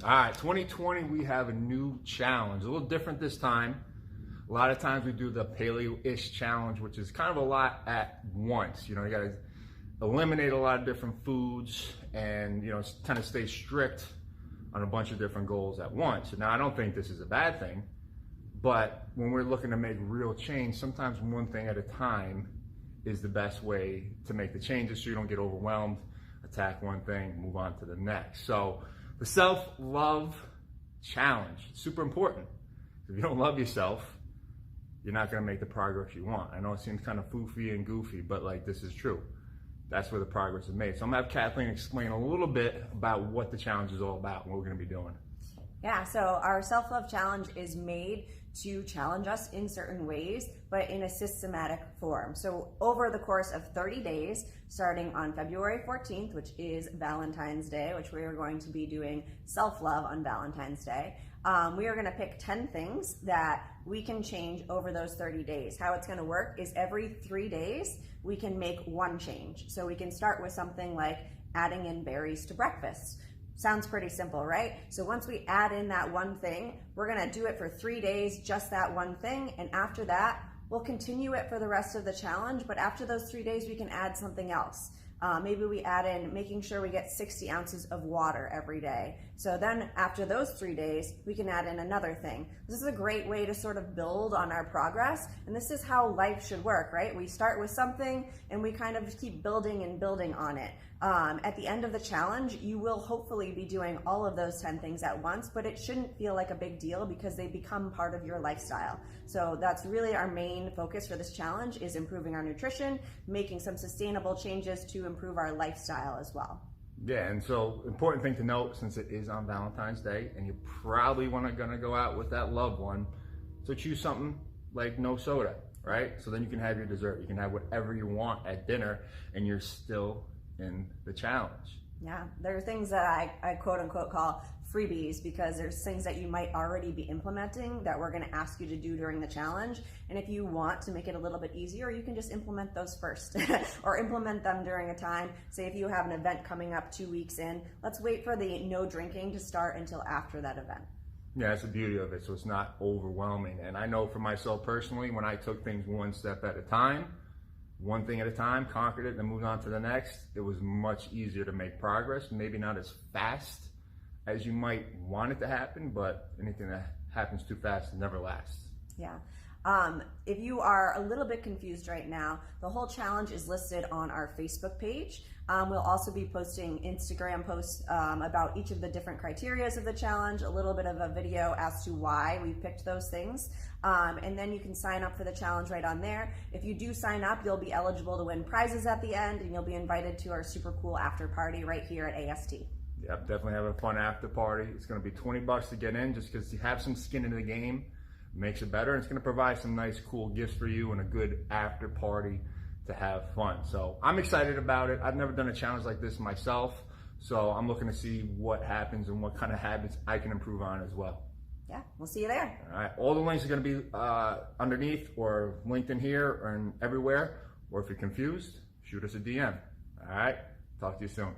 All right, 2020, we have a new challenge. A little different this time. A lot of times we do the paleo-ish challenge, which is kind of a lot at once. You got to eliminate a lot of different foods and, kind of stay strict on a bunch of different goals at once. Now, I don't think this is a bad thing, but when we're looking to make real change, sometimes one thing at a time is the best way to make the changes so you don't get overwhelmed, attack one thing, move on to the next. So the self-love challenge, super important. If you don't love yourself, you're not going to make the progress you want. I know it seems kind of foofy and goofy, but this is true. That's where the progress is made. So I'm going to have Kathleen explain a little bit about what the challenge is all about and what we're going to be doing. Yeah, so our self-love challenge is made to challenge us in certain ways, but in a systematic form. So over the course of 30 days, starting on February 14th, which is Valentine's Day, which we are going to be doing self-love on Valentine's Day, we are going to pick 10 things that we can change over those 30 days. How it's going to work is every 3 days, we can make one change. So we can start with something like adding in berries to breakfast. Sounds pretty simple, right? So once we add in that one thing, we're gonna do it for 3 days, just that one thing. And after that, we'll continue it for the rest of the challenge. But after those 3 days, we can add something else. Maybe we add in making sure we get 60 ounces of water every day. So then after those 3 days, we can add in another thing. This is a great way to sort of build on our progress. And this is how life should work, right? We start with something and we kind of keep building and building on it. At the end of the challenge, you will hopefully be doing all of those 10 things at once, but it shouldn't feel like a big deal because they become part of your lifestyle. So that's really our main focus for this challenge, is improving our nutrition, making some sustainable changes to improve our lifestyle as well. Yeah, and so important thing to note, since it is on Valentine's Day and you probably gonna go out with that loved one, so choose something like no soda, right? So then you can have your dessert, you can have whatever you want at dinner, and you're still in the challenge. Yeah, there are things that I quote unquote call freebies, because there's things that you might already be implementing that we're going to ask you to do during the challenge. And if you want to make it a little bit easier, you can just implement those first or implement them during a time. Say if you have an event coming up 2 weeks in, let's wait for the no drinking to start until after that event. Yeah, that's the beauty of it. So it's not overwhelming. And I know for myself personally, when I took things one step at a time, one thing at a time, conquered it, and then moved on to the next, it was much easier to make progress. Maybe not as fast as you might want it to happen, but anything that happens too fast never lasts. Yeah. If you are a little bit confused right now, the whole challenge is listed on our Facebook page. We'll also be posting Instagram posts about each of the different criterias of the challenge, a little bit of a video as to why we picked those things. And then you can sign up for the challenge right on there. If you do sign up, you'll be eligible to win prizes at the end, and you'll be invited to our super cool after party right here at AST. Yep, definitely have a fun after party. It's going to be $20 to get in, just because you have some skin in the game. Makes it better, and it's going to provide some nice cool gifts for you and a good after party to have fun. So I'm excited about it. I've never done a challenge like this myself, so I'm looking to see what happens and what kind of habits I can improve on as well. Yeah, we'll see you there. All right, all the links are going to be underneath or linked in here or everywhere. Or if you're confused, shoot us a DM. All right, talk to you soon.